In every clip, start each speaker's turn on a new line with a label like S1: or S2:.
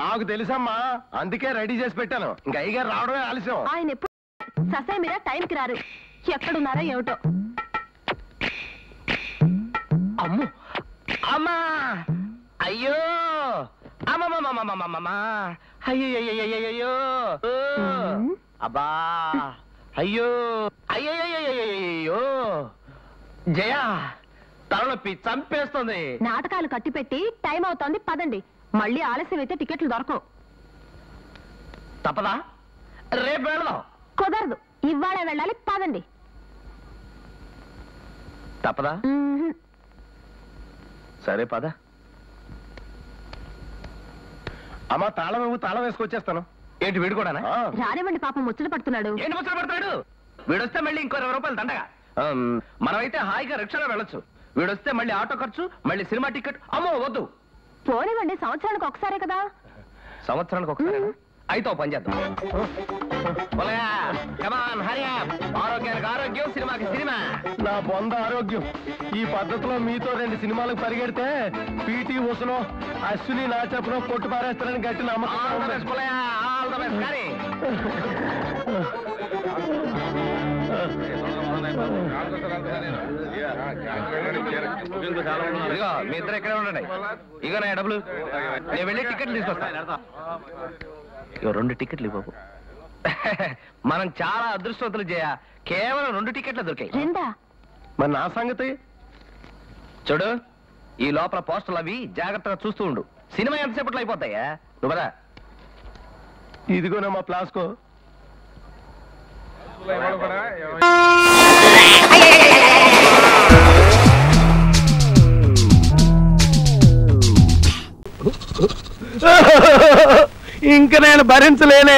S1: నాకు తెలుసమ్మా, అందుకే రెడీ చేసి పెట్టాను. ఇంకా అయ్యగారు రావడమే ఆలస్యం.
S2: ఆయన ఎప్పుడు ససై మీరా టైంకి రారు. ఎక్కడున్నారో ఏమిటో.
S3: అమ్ము అమ్మా, అయ్యో అమ్మమ్మమ్మమ్మమ్మమ్మా, అయ్యో అబ్బా, అయ్యో అయ్యో జయ, తలనొప్పి చంపేస్తుంది.
S2: నాటకాలు కట్టిపెట్టి టైం అవుతోంది, పదండి. మళ్ళీ ఆలస్యం అయితే టికెట్లు దొరకవు.
S3: తప్పదా? రేపు వెళదాం.
S2: కుదరదు, ఇవాళే వెళ్ళాలి, పదండి.
S3: తప్పదా? సరే పద.
S1: అమ్మా తాళం తాళం వేసుకొచ్చేస్తాను.
S3: ఏంటి వీడు కూడా?
S2: రానివ్వండి, పాపం ముచ్చట పడుతున్నాడు.
S3: ఏంటి ముచ్చట పడతాడు? వీడొస్తే మళ్ళీ ఇంకో 20 రూపాయలు దండగా. మనమైతే హాయిగా రిక్షాలో వెళ్ళొచ్చు. వీడొస్తే మళ్ళీ ఆటో ఖర్చు, మళ్ళీ సినిమా టికెట్. అమ్మో వద్దు.
S2: పోనివ్వండి, సంవత్సరానికి ఒకసారే కదా.
S3: సంవత్సరానికి ఒకసారి అయితే పని చేద్దాం. ఆరోగ్యానికి ఆరోగ్యం, సినిమాకి సినిమా.
S1: నా బొంద ఆరోగ్యం. ఈ పద్ధతిలో మీతో 2 సినిమాలకు పరిగెడితే పీటీ ఉసనో అశ్విని నా చెప్పనో కొట్టు పారేస్తారని గట్టి నమ్మకం.
S3: ఇదిగో మీ ఇద్దరు ఎక్కడే ఉండండి. ఇగో నా డబ్బులు, నేను వెళ్ళి టికెట్లు తీసుకొస్తా. 2 టికెట్లు ఇవ్వకు. మనం చాలా అదృష్టవంతులు చేయ. కేవలం 2 టికెట్లు దొరికాయి.
S1: మరి నా సంగతి
S3: చూడు, ఈ లోపల పోస్టర్లు అవి జాగ్రత్తగా చూస్తూ ఉండు. సినిమా ఎంతసేపట్లో అయిపోతాయా? నువ్వు కదా.
S1: ఇదిగోనా మా ప్లాస్కో. ఇంక నేను భరించలేనే.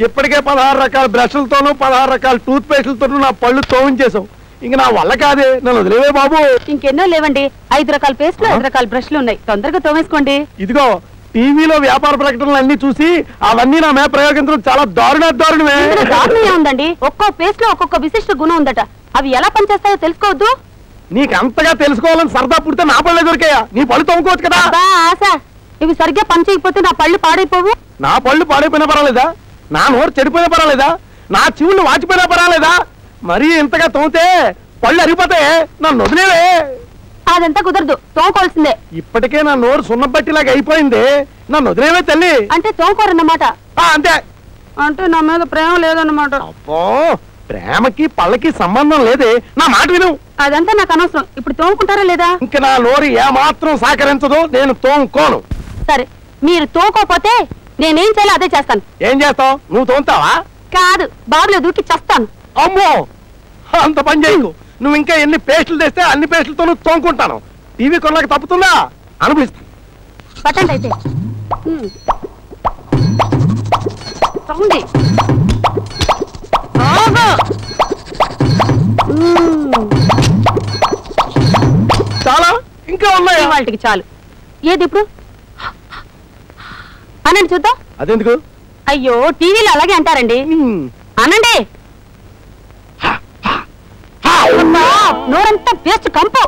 S1: ఇప్పటికే 16 రకాల బ్రష్లతోనూ 16 రకాల టూత్ పేస్టులతోనూ నా పళ్ళు తోవించేశాం. ఇంక నా వల్ల కాదే, నన్ను వదిలేవే బాబు.
S2: ఇంకెన్నో లేవండి, 5 రకాల పేస్టులు, 5 రకాల బ్రష్లు ఉన్నాయి. తొందరగా తోమేసుకోండి.
S1: ఇదిగో టీవీలో వ్యాపార ప్రకటనలు అన్ని చూసి అవన్నీ నా మీద ప్రయోగించడం చాలా దారుణమే.
S2: దారుణమే ఉందండి. ఒక్కో పేస్ట్ లో ఒక్కొక్క విశిష్ట గుణం ఉందట. అవి ఎలా పనిచేస్తాయో తెలుసుకోవద్దు.
S1: నీకు అంతగా తెలుసుకోవాలని సరదా పుడితే నా పళ్ళే దొరికాయా? నీ పళ్ళు తోముకోవచ్చు కదా.
S2: ఆశ, ఇవి సరిగ్గా పని చేయకపోతే నా పళ్ళు పాడైపోవు.
S1: నా పళ్ళు పాడైపోయినా పర్వాలేదా? నా నోరు చెడిపోయినా పర్వాలేదా? నా చెవులు వాచిపోయినా పర్వాలేదా? మరీ ఇంతగా తోమితే పళ్ళు అరిగిపోతాయి. నన్ను వదిలేవే.
S2: అదంతా కుదరదు, తోముకోవాల్సిందే.
S1: ఇప్పటికే నా నోరు సున్నబట్టిలాగా అయిపోయింది. నన్ను వదిలేవే తల్లి.
S2: అంటే తోముకోరన్నమాట.
S1: అంతే.
S2: అంటే నా మీద ప్రేమ లేదన్నమాట.
S1: అబ్బో, ప్రేమకి పళ్ళకి సంబంధం లేదే. నా మాట విను.
S2: అదంతా నాకు అనవసరం. ఇప్పుడు తోముకుంటారా లేదా?
S1: ఇంక నా నోరు ఏమాత్రం సహకరించదు. నేను తోముకోను.
S2: సరే, మీరు తోముకోపోతే నేనేం చేయాలో అదే చేస్తాను.
S1: ఏం చేస్తావు? నువ్వు తోముతావా?
S2: కాదు, బాబులో దూకి చేస్తాను.
S1: అమ్మో, అంత పని చేయకు. నువ్వు ఇంకా ఎన్ని పేస్టులు తెస్తే అన్ని పేస్టులతో నువ్వు తోముకుంటాను. టీవీ కొనలకు తప్పుతుందా? అనుభవిస్తాను.
S2: పట్టండి అయితే.
S1: చాలా ఇంకా ఉన్నాయి.
S2: వాళ్ళకి చాలు. ఏది ఇప్పుడు అనండి చూద్దాం.
S1: అదెందుకు?
S2: అయ్యో, టీవీలో అలాగే అంటారండి. అనండి. నోరంతా పేస్ట్ కంపు.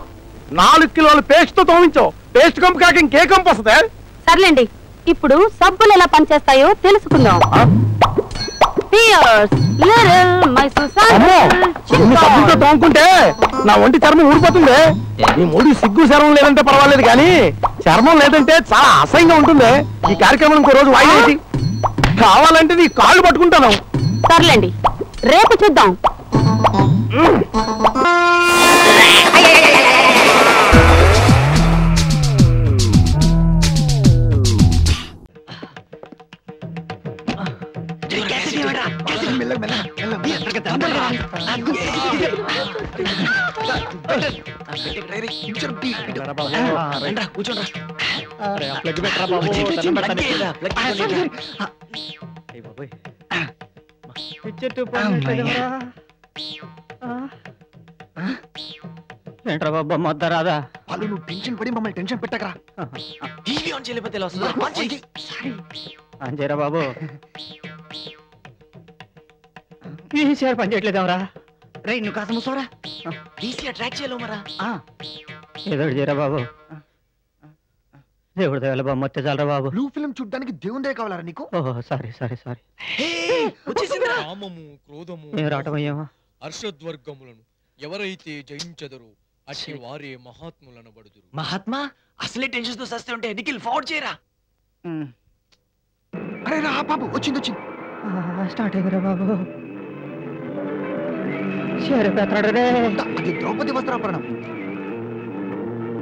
S4: 4 కిలోల పేస్ట్ తో తోమించావు. పేస్ట్ కంపు కాక ఇంకే కంపు వస్తుంది?
S2: సర్లేండి, ఇప్పుడు సబ్బులు ఎలా పనిచేస్తాయో తెలుసుకుందాం.
S4: సబ్బులతో తోముకుంటే నా ఒంటి చర్మం ఊడిపోతుంది. నీ మూడు సిగ్గు చర్మం లేదంటే పర్వాలేదు, కానీ చర్మం లేదంటే చాలా అసహ్యంగా ఉంటుంది. ఈ కార్యక్రమం ఇంకో రోజు వాయిదా కావాలంటే నీ కాళ్ళు పట్టుకుంటాను.
S2: సర్లేండి, రేపు చూద్దాం.
S5: ఏంట్రా బాబా మొద్దరాదా?
S6: వాళ్ళు నువ్వు టెన్షన్ పడి మమ్మల్ని టెన్షన్ పెట్టకరా. టీవీ ఆన్ చేయలేకపోతే ఎలా వస్తుంది?
S5: అంజేరా బాబు, వీసీఆర్ పని చేయట్లేదేమరా?
S6: రే నువ్వు కాస్త మూసావరా. వీసీఆర్ ట్రాక్ చేయలేవు మరా.
S5: ఏదో చేయరా బాబు. దేవుడి దయవల్ల బొమ్మ వస్తే చాలరా బాబు.
S6: బ్లూ ఫిల్మ్ చూడడానికి దేవుడే కావాలరా నీకు?
S5: ఓహో సారీ సారీ సారీ.
S7: కామము క్రోధము
S5: ఏం రావటం అయ్యామా?
S7: హర్షద్వర్గములను ఎవరైతే జయించెదరో అట్టి వారే మహాత్ములనబడుదురు.
S6: మహాత్మా అసలే టెన్షన్ తో సస్తే ఉంటే నిఖిల్ ఫార్వర్డ్ చేయరా. అరే రా బాబు, వచ్చింది.
S5: స్టార్ట్ అయ్యారా బాబు?
S6: అది ద్రౌపది వస్త్రాపరణం.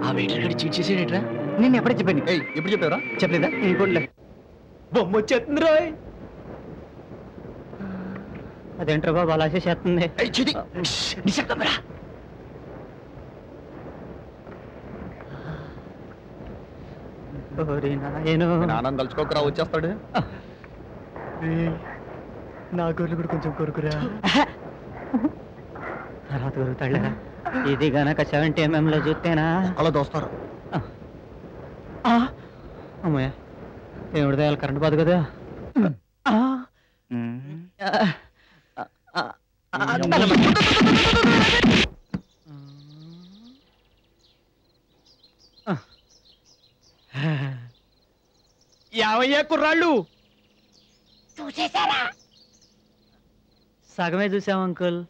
S6: ఆ వెయిటర్ గడి చీట్ చేసేటరా?
S5: నేను ఎప్పుడే చెప్పాను.
S6: ఎప్పుడు చెప్పావరా?
S5: చెప్పలేదా? ఇంకోట్లే బొమ్మ వచ్చేస్తుంది రాయ్. అదేంట్రా బాబు అలా చేసేస్తుంది?
S6: నిశ్శబ్దమరా.
S4: ఆనందం తలుచుకోకరా, వచ్చేస్తాడు.
S5: నా గొర్రెలు కూడా కొంచెం కొరుకురా. అలా దొరుకుతాడా? ఇది గనక 70 mm లో చూస్తేనా
S6: అలా దోస్తారు.
S5: అమ్మయ్య, దేవుడి దయాలు కరెంట్ పోదు కదా.
S1: యావయ్యా కుర్రాళ్ళు,
S5: సగమే చూసాం అంకుల్.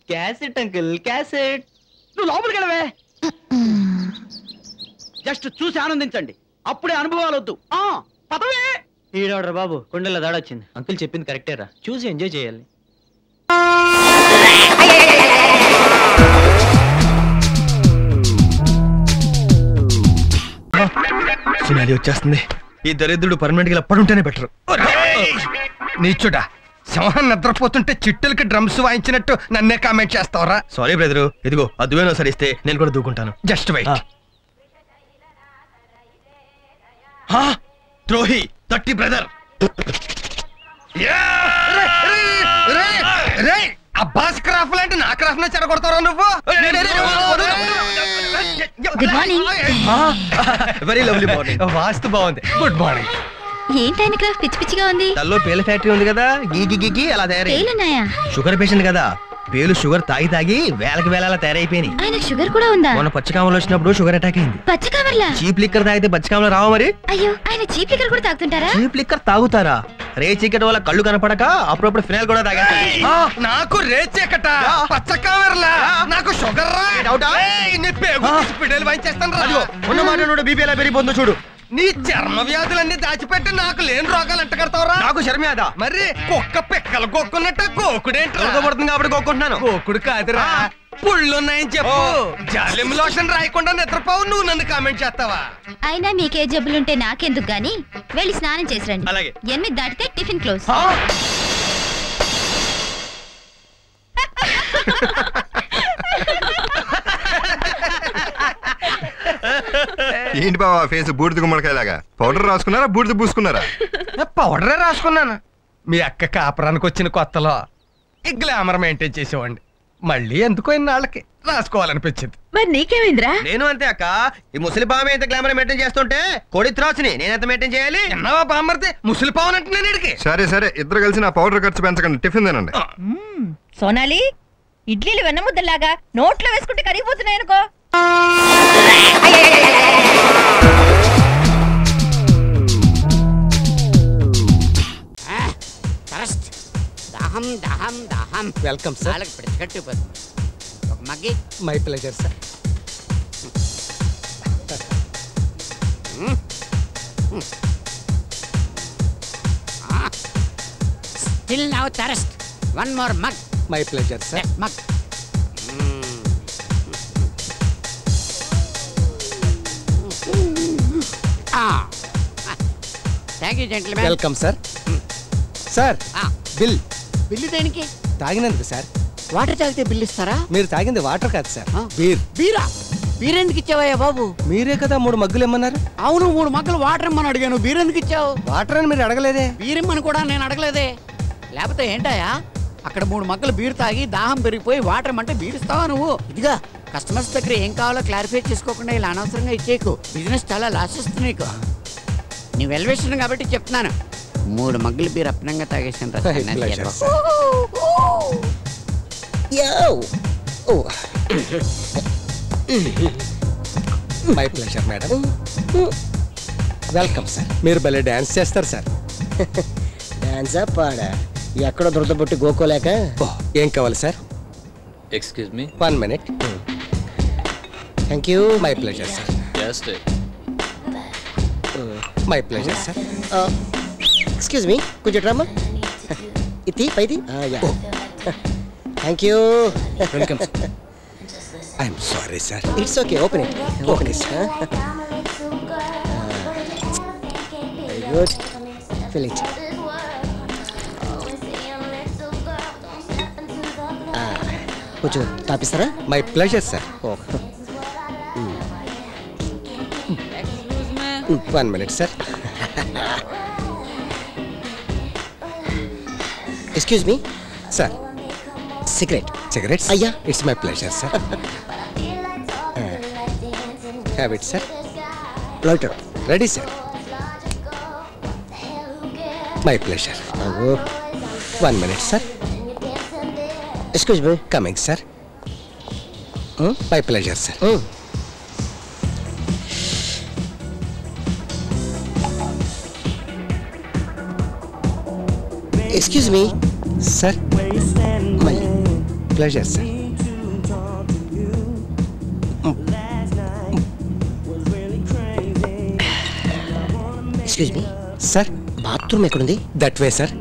S5: Cassette uncle, cassette.
S1: నువ్వు లోపలికి వెళ్ళవే. జస్ట్ చూసి ఆనందించండి, అప్పుడే అనుభవాలు వద్దు. పదవే.
S5: ఈడవడరా బాబు, కొండలో దాడొచ్చింది. అంకుల్ చెప్పింది కరెక్టేరా, చూసి ఎంజాయ్ చేయాలి.
S3: సునాలి వచ్చేస్తుంది. ఈ దరిద్రుడు పర్మనెంట్ గా పడుంటేనే బెటర్. నీచుడా, సింహం నిద్రపోతుంటే చిట్టులకి డ్రమ్స్ వాయించినట్టు నన్నే కామెంట్ చేస్తావరా? సారీ బ్రదరు, ఇదిగో అదువేనో సరిస్తే నేను కూడా దూకుంటాను. Just wait. ద్రోహి, తట్టి బ్రదర్. అబ్బాస్ క్రాఫ్ట్ లాంటి నా క్రాఫ్ట్ నే చెడగొడతారా నువ్వు? Very lovely morning. వాస్తు బాగుంది. Good morning.
S8: ఏంటైన క్రాఫ్ట్ పిచ్చి పిచ్చిగా ఉంది?
S3: తల్లో పేల ఫ్యాక్టరీ ఉంది కదా, గీ అలా తయారై.
S8: పేలున్నాయా?
S3: షుగర్ పేషెంట్ కదా, పేలు షుగర్ తాగి తాగి వేలకి వేల తయారైపోయినాయి.
S8: ఆయన షుగర్ కూడా ఉందా?
S3: మొన్న పచ్చకామలు వచ్చినప్పుడు షుగర్ అటాక్ అయింది.
S8: పచ్చకామర్లా?
S3: చీప్ లిక్కర్ తాగితే పచ్చకామలు రావా మరి?
S8: అయ్యో, ఆయన చీప్ లిక్కర్ కూడా తాగుతుంటారా?
S3: చీప్ లిక్కర్ తాగుతారా? రే చీకటి వల్ల కళ్ళు కనపడక అప్పుడప్పుడు ఫినాయిల్ కూడా తాగేస్తారు. నాకు రే చీకట, పచ్చకామర్లా, నాకు షుగర్ ఉన్నమాట బీపీ ఎలా పెరిగిపోతుందో చూడు. నీ చర్మ వ్యాధులన్నీ దాచిపెట్టి నాకు లేని రోగాలు అంట కడతావరా? నాకు చర్మవ్యాధ మరి కుక్క పిక్కలు గోక్కున్నట్టు గోకుడేంటి పడుతుంది కాబట్టి గోక్కుంటున్నాను. గోకుడు కాదురా, పుళ్ళున్నాయని చెప్పు. జాలిం లోషన్ రాయకుండా నిద్రపోవు, నువ్వు నన్ను కామెంట్ చేస్తావా?
S8: అయినా మీకే జబ్బులుంటే నాకెందుకు గాని, వెళ్ళి స్నానం చేసి రండి.
S3: అలాగే.
S8: 8 దాటితే టిఫిన్ క్లోజ్.
S9: ఏంటి బాబా ఫేస్ బూడిద గుమ్మడికాయలాగా? పౌడర్ రాసుకున్నారా, బూడిద పూసుకున్నారా?
S3: పౌడరే రాసుకున్నాను. మీ అక్క కాపురానికి వచ్చిన కొత్తలో ఈ గ్లామర్ మెయింటైన్ చేసేవాడిని. మళ్ళీ ఎందుకో ఇన్నాళ్ళకి రాసుకోవాలనిపించింది.
S8: మరి నీకేమైందిరా?
S3: నేను అంతే అక్క. ఈ ముసలి పాము ఎంత గ్లామర్ మెయింటైన్ చేస్తుంటే కోడి త్రాసుని నేనెంత మెయింటైన్ చేయాలి? ఎన్నవా బామ్మర్తే ముసలి పాము అంటున్నాను ఇడికి.
S9: సరే ఇద్దరు కలిసి నా పౌడర్ ఖర్చు పెంచకండి, టిఫిన్ తినండి.
S8: సోనాలి, ఇడ్లీలు వెన్నముద్దలాగా నోట్లో వేసుకుంటే కరిగిపోతున్నాయి అనుకో.
S10: దాహం దాహం దాహం.
S6: Welcome sir.
S10: వాళ్ళకి ప్రతికట్టిపోతుంది. ఒక మగ్గి.
S6: My pleasure sir.
S10: Still now thirst. One more mug.
S6: My pleasure sir.
S10: Mug. Thank you gentlemen.
S6: Welcome sir. Sir, bill.
S10: Bill దేనికి?
S6: తాగినందుకు సార్.
S10: వాటర్ తాగితే బిల్లు ఇస్తారా?
S6: మీరు తాగింది వాటర్ కాదు సార్, బీర్.
S10: బీరా? బీర్ ఎందుకు ఇచ్చావయ్యా బాబు?
S6: మీరే కదా 3 మగ్గులు ఇమ్మన్నారు.
S10: అవును, 3 మగ్గులు వాటర్ ఇమ్మని అడిగాను. బీర్ ఎందుకు ఇచ్చావు?
S6: వాటర్ అని మీరు అడగలేదే.
S10: బీర్ ఇమ్మని కూడా నేను అడగలేదే. లేకపోతే ఏంటాయా, అక్కడ 3 మగ్గులు బీర్ తాగి దాహం పెరిగిపోయి వాటర్ ఇమ్మంటే బీర్ ఇస్తావా నువ్వు? ఇదిగా కస్టమర్స్ దగ్గర ఏం కావాలో క్లారిఫై చేసుకోకుండా ఇలా అనవసరంగా ఇచ్చేకు. బిజినెస్ చాలా లాస్ వస్తుంది నీకు. నువ్వు ఎలివేషన్ కాబట్టి చెప్తున్నాను. 3 మగ్గులు బీర్ అప్నంగా తాగేసాను.
S4: My pleasure madam. Welcome sir. మీరు భలే డాన్స్ చేస్తారు సార్.
S11: డాన్సా పాడా? ఎక్కడో దొరదబొట్టి గోకోలేక.
S4: ఏం కావాలి sir?
S5: Excuse me.
S4: 1 minute.
S11: Thank you.
S4: My pleasure sir.
S5: Just
S4: my pleasure sir.
S11: Excuse me, కొంచెం డ్రామా ఇది పైది. Thank you.
S4: Welcome. I'm sorry sir.
S11: It's okay, open it. Open it. Very good. Fill it. కొంచెం తాపిస్తారా?
S4: My pleasure sir. 1 minute sir.
S11: Excuse me
S4: sir.
S11: Cigarette.
S4: Cigarettes?
S11: అయ్యా.
S4: It's my pleasure sir. Have it sir.
S11: Lighter.
S4: Ready sir. My pleasure. 1 minute sir.
S11: Excuse me.
S4: Coming sir. My pleasure sir.
S11: Excuse me
S4: sir.
S11: మళ్ళీ.
S4: Pleasure sir.
S11: Excuse me
S4: sir.
S11: Bathroom ఎక్కడుంది?
S4: That way sir.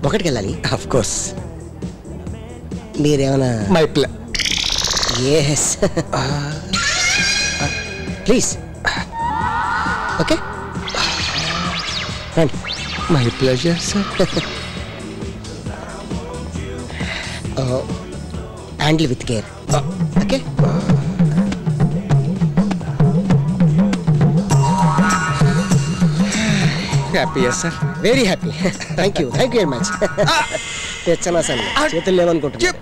S11: ఒకటికి వెళ్ళాలి.
S4: Of course.
S11: మీరేమైనా
S4: my
S11: yes please. Okay రండి.
S4: My pleasure sir.
S11: Handle with care. Okay.
S4: హ్యాపీయా సార్?
S11: Very happy. Thank you very much. తెచ్చనా sir, చేతులు లేవనుకుంటున్నా.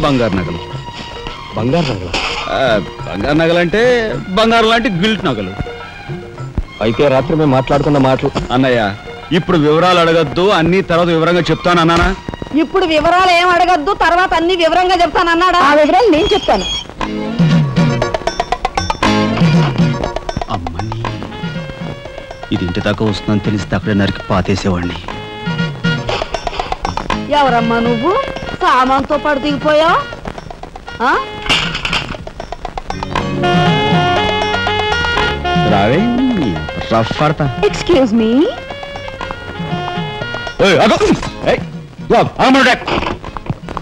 S1: బంగారు నగలు. బంగారు నగలు? బంగారు నగలు అంటే బంగారు లాంటి గిల్ట్ నగలు. అయితే రాత్రి మేము మాట్లాడుకున్న మాటలు. అన్నయ్య, ఇప్పుడు వివరాలు అడగద్దు, అన్ని తర్వాత వివరంగా చెప్తాను అన్నానా?
S2: ఇప్పుడు వివరాలు ఏం అడగద్దు, తర్వాత అన్ని వివరంగా చెప్తాను అన్నాడా? ఆ వివరాలు నేను చెప్తాను.
S1: అమ్మని, ఇది ఇంటి దాకా వస్తుందని తెలిస్తే అక్కడే నరికి పాతేసేవాడిని.
S2: ఎవరమ్మా నువ్వు? సామాన్తో పాటు దిగిపోయా?
S1: రావే, రఫ్ పడతా.
S2: Excuse me.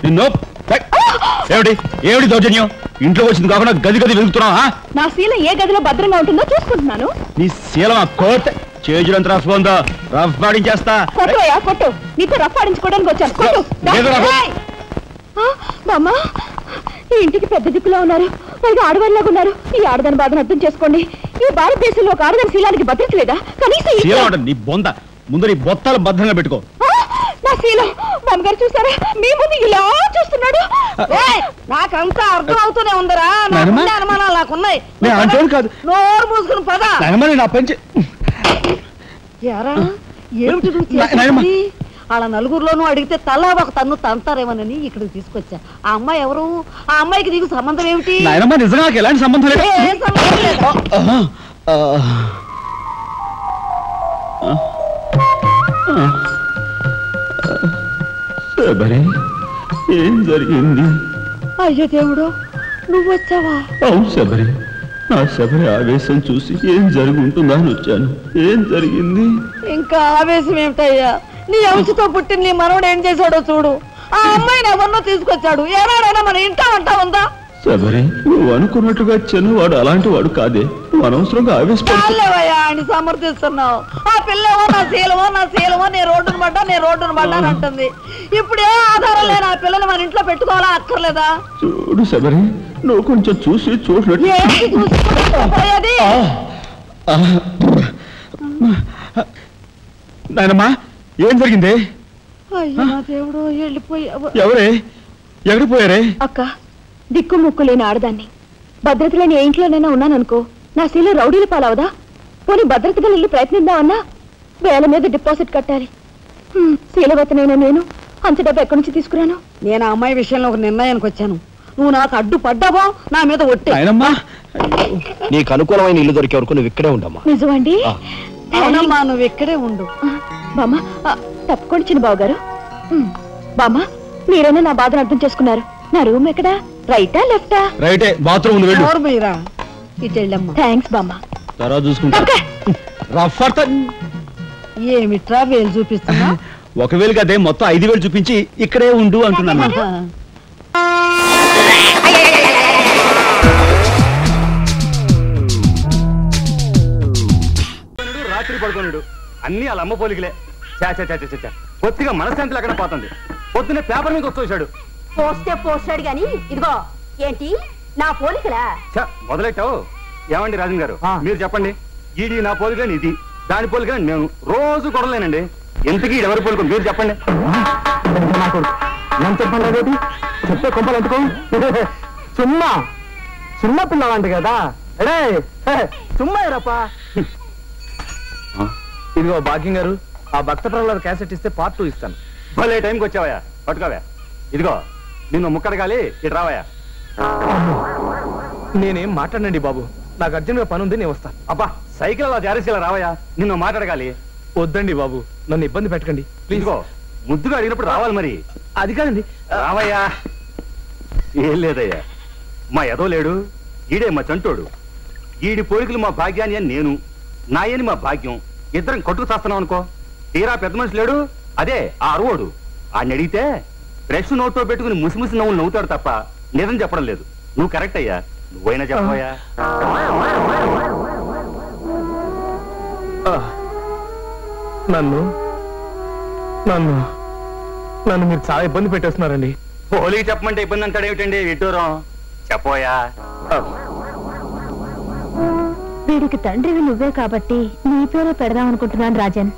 S1: నిన్ను ఏమిటి ఏమిటి దౌర్జన్యం? ఇంట్లో వచ్చింది కాకుండా గది గది వెలుగుతున్నావా?
S2: నా శీలం ఏ గదిలో భద్రంగా ఉంటుందో చూసుకుంటున్నాను.
S1: నీ శీలం ఆ కోట్ చేజులంత రఫ్ ఉందో, రఫ్ పాడించేస్తా.
S2: కొట్టుయా కొట్టు, నీతో రఫ్ ఆడించుకోవడానికి వచ్చాను. కొట్టు. బామ్మా, ఈ ఇంటికి పెద్ద దిక్కులో ఉన్నారు, పైగా ఆడవాళ్ళలాగా ఉన్నారు. ఈ ఆడదాని బాధను అర్థం చేసుకోండి. ఈ భారతదేశంలో ఒక ఆడదాని శీలానికి భద్రత లేదా? కనీసం
S1: నీ బొంద ముందు నీ బొత్తాలు భద్రంగా పెట్టుకో.
S2: నా శీలం బామ్మగారు చూసారా, మీ ముందు ఇలా చూస్తున్నాడు. నాకంతా అర్థం అవుతూనే ఉందరా, అనుమానాలు నాకున్నాయి. నోరు మూసుకుని పద.
S1: నా పెంచి
S2: ఏమిటి వాళ్ళ నలుగురిలోనూ అడిగితే తలా ఒక తన్ను తంతారేమోనని ఇక్కడికి తీసుకొచ్చా. ఆ అమ్మాయి ఎవరు? ఆ అమ్మాయికి నీకు సంబంధం ఏమిటి?
S1: నిజంగా ఎలాంటి సంబంధం లేదు. ఏం జరిగింది?
S2: అయ్యో దేవుడు, నువ్వు వచ్చావా?
S1: అవును శబరి, నా శబరి ఆవేశం చూసి ఏం జరిగి ఉంటుందా అని వచ్చాను. ఏం జరిగింది?
S2: ఇంకా ఆవేశం ఏమిటయ్యా? నీ అంశతో పుట్టిన నీ మనవడు ఏం చేశాడో చూడు. ఆ అమ్మాయిని ఎవరినో తీసుకొచ్చాడు. ఏనాడైనా మన ఇంటా అంటా ఉందా?
S1: శబరి, నువ్వు అనుకున్నట్టుగా చిన్నవాడు అలాంటి వాడు కాదే. నువ్వు అనవసరంగా
S2: ఆవేశపడలేవయ్యా అని సమర్థిస్తున్నావు. ఆ పిల్లవో నా శీలమో నేను రోడ్డును పడ్డా అని అంటుంది. ఇప్పుడు ఏ ఆధారం లేని ఆ పిల్లని మన ఇంట్లో పెట్టుకోవాలా అక్కర్లేదా?
S1: చూడు శబరి, నువ్వు కొంచెం చూసి చూడలేదు. నాయనమ్మా, ఏం జరిగింది?
S2: అయ్యో నా దేవుడు, వెళ్ళిపోయావు.
S1: ఎవరే? ఎక్కడికి పోయారే?
S2: అక్క, దిక్కు ముక్కు లేని ఆడదాన్ని భద్రత లేని ఏ ఇంట్లోనైనా ఉన్నాననుకో, నా శీల రౌడీల పాలవదా? పోనీ భద్రతగా వెళ్ళి ప్రయత్నిద్దామన్నా వేల మీద డిపాజిట్ కట్టాలి. శీలవతనైనా నేను అంత డబ్బు ఎక్కడి నుంచి తీసుకురాను? నేను ఆ అమ్మాయి విషయంలో ఒక నిర్ణయానికి వచ్చాను. నువ్వు నాకు అడ్డు పడ్డావో నా మీద ఒట్టే.
S4: నీకు అనుకూలమైన ఇల్లు దొరికే వరకు నువ్వు ఇక్కడే ఉండమ్మా.
S2: నిజమండి? అవునమ్మా, నువ్వు ఇక్కడే ఉండు. బామ్మ తప్పుకోండి చిన్న బాబు గారు. బామ్మ మీరైనా నా బాధను అర్థం చేసుకున్నారు. నా రూమ్ ఎక్కడా? రైటా లెఫ్టా?
S1: రైటే, బాత్రూమ్ ఉంది, వెళ్ళు.
S2: ఇటు వెళ్ళమ్మా. థ్యాంక్స్ బామ్మ.
S1: తర్వాత చూసుకుంటా.
S2: ఏమిట్రా వేలు చూపిస్తున్నా?
S1: ఒకవేళ అదే మొత్తం 5,000 చూపించి ఇక్కడే ఉండు అంటున్నాను. రాత్రి పడుకోనుడు అన్ని వాళ్ళ అమ్మ పోలికలే. కొద్దిగా మనశ్శాంతి అక్కడ పోతుంది. పొద్దున్నే పేపర్ మీద వచ్చేసాడు.
S2: పోస్తే పోస్తాడు గాని ఇదిగో ఏంటి నా పోలికలా?
S1: మొదలెట్టావు. ఏమండి రాజన్ గారు, మీరు చెప్పండి. ఈడి నా పోలికని, ఇది దాని పోలికని నేను రోజు కొడలేనండి. ఎంతకీ ఎవరి పోలిక మీరు చెప్పండి.
S4: నేను చెప్పండి అదేంటి? చెప్తే కొంపలు ఎందుకో? సుమ్మా చిన్న పిల్లవాంటి కదా. అడే సుమ్మా రప్పా. ఇదిగో భాగ్యం గారు, ఆ భక్త ప్రహ్లాద క్యాసెట్ ఇస్తే పార్ట్ 2 ఇస్తాను.
S1: భలే టైంకి వచ్చావయ్యా, పట్టుకోవా. ఇదిగో నిన్ను ముక్కడగాలి, ఇటు రావయ్యా.
S4: నేనేం మాట్లాడండి బాబు, నాకు అర్జెంట్గా పని ఉంది, నేను వస్తాను.
S1: అబ్బా సైకిల్ అలా జారేసేలా రావయ్యా, నిన్ను మాట్లాడగాలి.
S4: వద్దండి బాబు, నన్ను ఇబ్బంది పెట్టకండి ప్లీజ్.
S1: ముద్దుగా అడిగినప్పుడు రావాలి మరి.
S4: అది కాదండి.
S1: రావయ్యా. ఏం లేదయ్యా, మా ఎదో లేడు, ఈడే మా చంటోడు. ఈడి పోలికలు మా భాగ్యాన్ని అని నేను, నాయని మా భాగ్యం, ఇద్దరం కొట్టుకు చేస్తున్నాం అనుకో. తీరా పెద్ద మనిషి లేడు, అదే ఆ అరువోడు. ఆయన అడిగితే బ్రష్ నోట్లో పెట్టుకుని ముసిముసి నవ్వులు నవ్వుతాడు తప్ప నిజం చెప్పడం లేదు. నువ్వు కరెక్ట్ అయ్యా, నువ్వైనా చెప్పవయ్యా.
S4: నన్ను నన్ను నన్ను మీరు చాలా ఇబ్బంది పెట్టేస్తున్నారండి.
S1: పోలికి చెప్పమంటే ఇబ్బంది అంటాడేమిటండి విడ్డూరం? చెప్పోయా.
S2: వీడికి తండ్రివి నువ్వే కాబట్టి నీ పేరే పెడదాం అనుకుంటున్నాను రాజన్.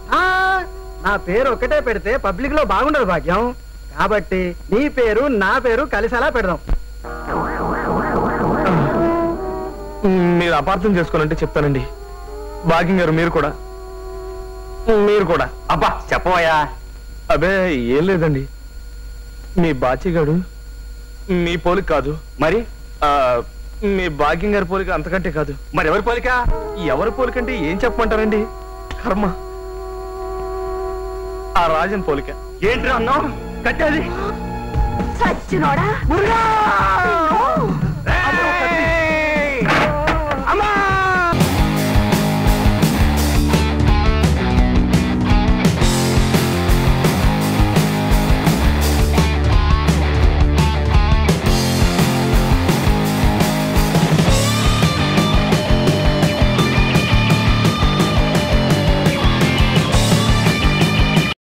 S4: నా పేరు ఒకటే పెడితే పబ్లిక్ లో బాగుండదు భాగ్యం, కాబట్టి నీ పేరు నా పేరు కలిసి అలా పెడదాం. మీరు అపార్థం చేసుకోనంటే చెప్తానండి. భాగ్యం గారు మీరు కూడా.
S1: అబ్బా చెప్పవయ్యా.
S4: అబే ఏం లేదండి, మీ బాచిగాడు మీ పోలిక కాదు.
S1: మరి
S4: మీ భాగ్యం గారి పోలిక అంతకంటే కాదు.
S1: మరి ఎవరి పోలిక?
S4: ఎవరి పోలికంటే ఏం చెప్పమంటారండి? కర్మ, ఆ రాజన్ పోలిక.
S1: ఏంటి అన్నావు? కట్టేది
S2: సచ్చినోడా.